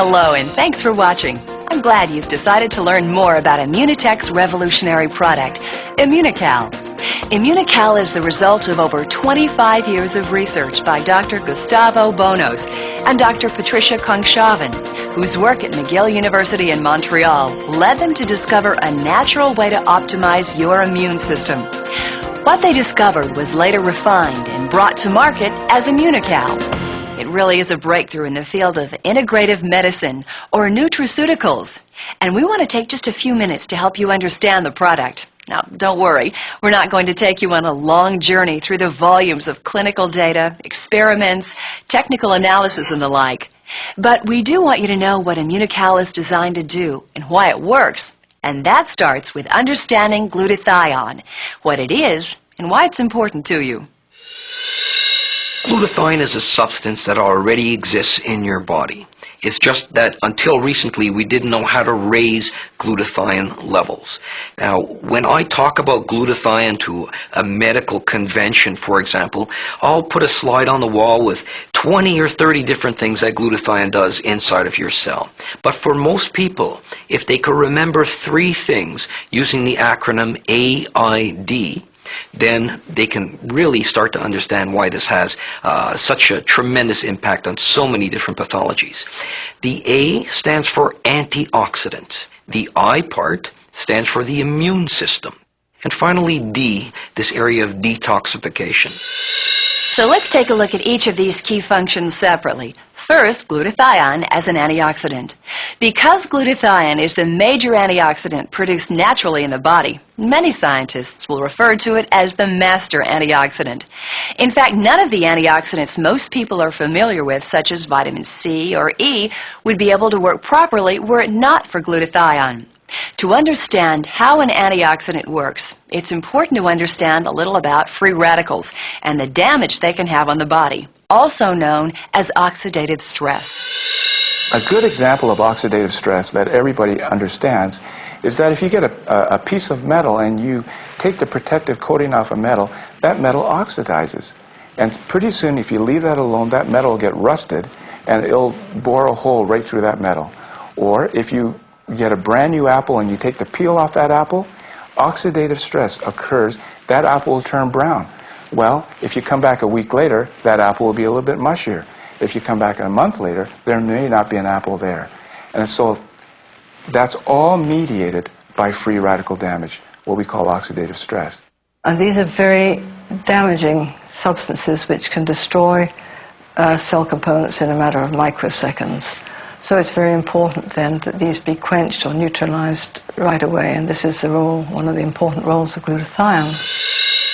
Hello and thanks for watching. I'm glad you've decided to learn more about Immunotec's revolutionary product, Immunocal. Immunocal is the result of over 25 years of research by Dr. Gustavo Bonos and Dr. Patricia Kongshaven, whose work at McGill University in Montreal led them to discover a natural way to optimize your immune system. What they discovered was later refined and brought to market as Immunocal. It really is a breakthrough in the field of integrative medicine or nutraceuticals, and we want to take just a few minutes to help you understand the product. Now, don't worry, we're not going to take you on a long journey through the volumes of clinical data, experiments, technical analysis, and the like. But we do want you to know what Immunocal is designed to do and why it works, and that starts with understanding glutathione, what it is, and why it's important to you. Glutathione is a substance that already exists in your body. It's just that until recently we didn't know how to raise glutathione levels. Now, when I talk about glutathione to a medical convention, for example, I'll put a slide on the wall with 20 or 30 different things that glutathione does inside of your cell. But for most people, if they could remember 3 things using the acronym AID, then they can really start to understand why this has such a tremendous impact on so many different pathologies. The A stands for antioxidant. The I part stands for the immune system. And finally, D, this area of detoxification. So let's take a look at each of these key functions separately. First, glutathione as an antioxidant. Because glutathione is the major antioxidant produced naturally in the body, many scientists will refer to it as the master antioxidant. In fact, none of the antioxidants most people are familiar with, such as vitamin C or E, would be able to work properly were it not for glutathione. To understand how an antioxidant works, it's important to understand a little about free radicals and the damage they can have on the body, also known as oxidative stress. A good example of oxidative stress that everybody understands is that if you get a piece of metal and you take the protective coating off a metal, that metal oxidizes. And pretty soon, if you leave that alone, that metal will get rusted and it'll bore a hole right through that metal. Or if you get a brand new apple and you take the peel off that apple, oxidative stress occurs, that apple will turn brown. Well, if you come back a week later, that apple will be a little bit mushier. If you come back a month later, there may not be an apple there. And so that's all mediated by free radical damage, what we call oxidative stress. And these are very damaging substances which can destroy cell components in a matter of microseconds. So it's very important then that these be quenched or neutralized right away, and this is the role, one of the important roles of glutathione.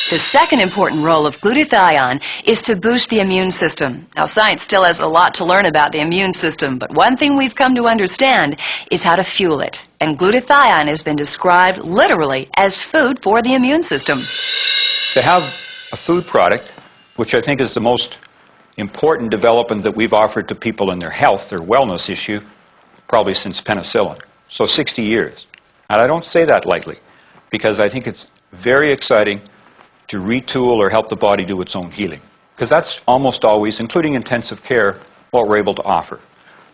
The second important role of glutathione is to boost the immune system. Now, science still has a lot to learn about the immune system, but one thing we've come to understand is how to fuel it. And glutathione has been described literally as food for the immune system. To have a food product, which I think is the most important development that we've offered to people in their health, their wellness issue, probably since penicillin. So 60 years. And I don't say that lightly, because I think it's very exciting to retool or help the body do its own healing. Because that's almost always, including intensive care, what we're able to offer.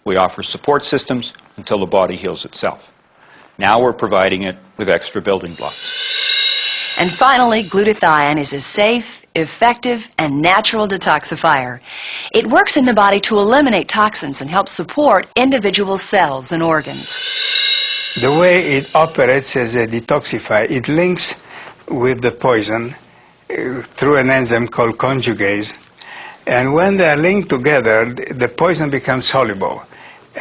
We offer support systems until the body heals itself. Now we're providing it with extra building blocks. And finally, glutathione is a safe, effective, and natural detoxifier. It works in the body to eliminate toxins and help support individual cells and organs. The way it operates as a detoxifier, it links with the poison through an enzyme called conjugase. And when they are linked together, the poison becomes soluble.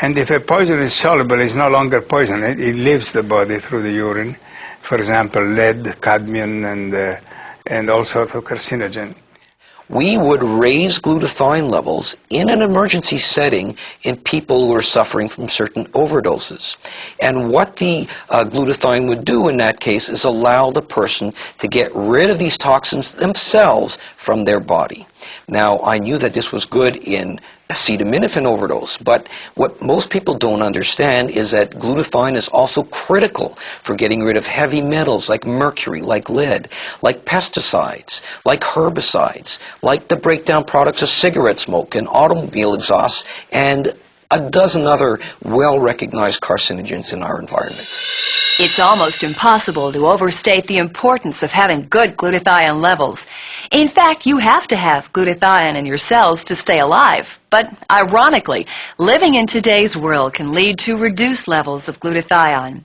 And if a poison is soluble, it's no longer poison. It leaves the body through the urine. For example, lead, cadmium, and all sorts of carcinogen. We would raise glutathione levels in an emergency setting in people who are suffering from certain overdoses. And what the glutathione would do in that case is allow the person to get rid of these toxins themselves from their body. Now, I knew that this was good in acetaminophen overdose, but what most people don't understand is that glutathione is also critical for getting rid of heavy metals like mercury, like lead, like pesticides, like herbicides, like the breakdown products of cigarette smoke and automobile exhaust, and a dozen other well-recognized carcinogens in our environment. It's almost impossible to overstate the importance of having good glutathione levels. In fact, you have to have glutathione in your cells to stay alive. But ironically, living in today's world can lead to reduced levels of glutathione.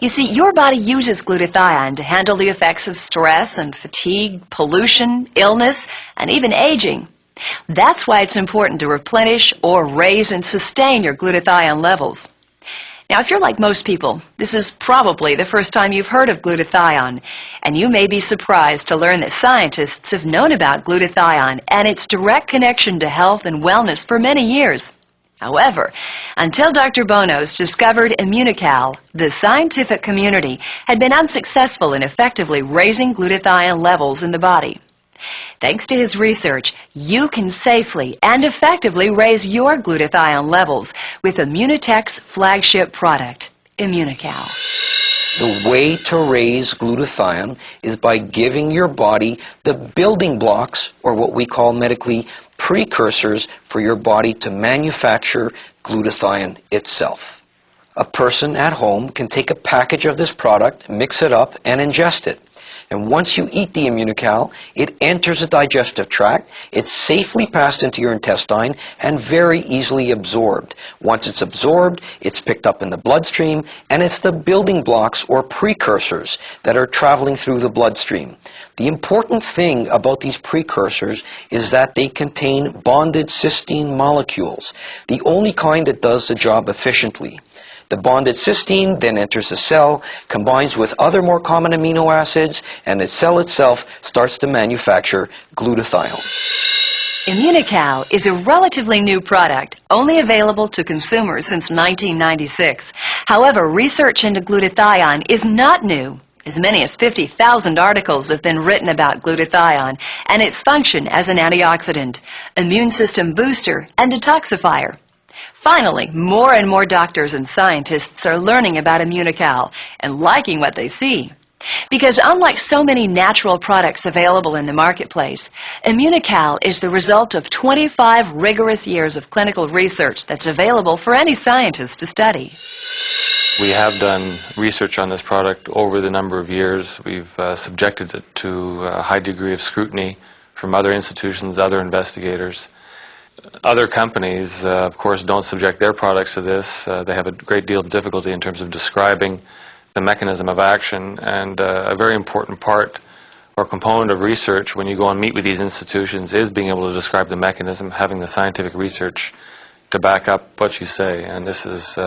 You see, your body uses glutathione to handle the effects of stress and fatigue, pollution, illness, and even aging. That's why it's important to replenish or raise and sustain your glutathione levels. Now, if you're like most people, this is probably the first time you've heard of glutathione, and you may be surprised to learn that scientists have known about glutathione and its direct connection to health and wellness for many years. However, until Dr. Bonos discovered Immunocal, the scientific community had been unsuccessful in effectively raising glutathione levels in the body. Thanks to his research, you can safely and effectively raise your glutathione levels with Immunotec's flagship product, Immunocal. The way to raise glutathione is by giving your body the building blocks, or what we call medically precursors, for your body to manufacture glutathione itself. A person at home can take a package of this product, mix it up, and ingest it. And once you eat the Immunocal, it enters the digestive tract, it's safely passed into your intestine, and very easily absorbed. Once it's absorbed, it's picked up in the bloodstream, and it's the building blocks or precursors that are traveling through the bloodstream. The important thing about these precursors is that they contain bonded cysteine molecules, the only kind that does the job efficiently. The bonded cysteine then enters the cell, combines with other more common amino acids, and the cell itself starts to manufacture glutathione. Immunocal is a relatively new product, only available to consumers since 1996. However, research into glutathione is not new. As many as 50,000 articles have been written about glutathione and its function as an antioxidant, immune system booster, and detoxifier. Finally, more and more doctors and scientists are learning about Immunocal and liking what they see. Because unlike so many natural products available in the marketplace, Immunocal is the result of 25 rigorous years of clinical research that's available for any scientist to study. We have done research on this product over the number of years. We've subjected it to a high degree of scrutiny from other institutions, other investigators. Other companies, of course, don't subject their products to this. They have a great deal of difficulty in terms of describing the mechanism of action, and a very important part or component of research when you go and meet with these institutions is being able to describe the mechanism, having the scientific research to back up what you say, and this is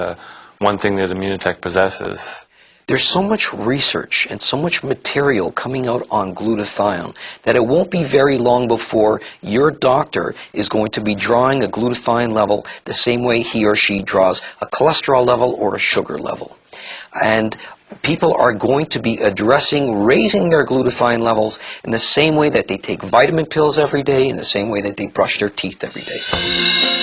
one thing that Immunotec possesses. There's so much research and so much material coming out on glutathione that it won't be very long before your doctor is going to be drawing a glutathione level the same way he or she draws a cholesterol level or a sugar level. And people are going to be addressing raising their glutathione levels in the same way that they take vitamin pills every day, in the same way that they brush their teeth every day.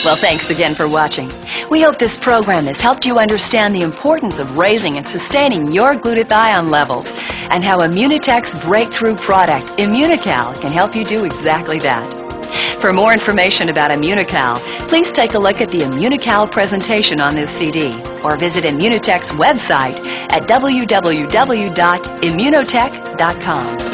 Well, thanks again for watching. We hope this program has helped you understand the importance of raising and sustaining your glutathione levels and how Immunotec's breakthrough product, Immunocal, can help you do exactly that. For more information about Immunocal, please take a look at the Immunocal presentation on this CD or visit Immunotec's website at www.immunotec.com.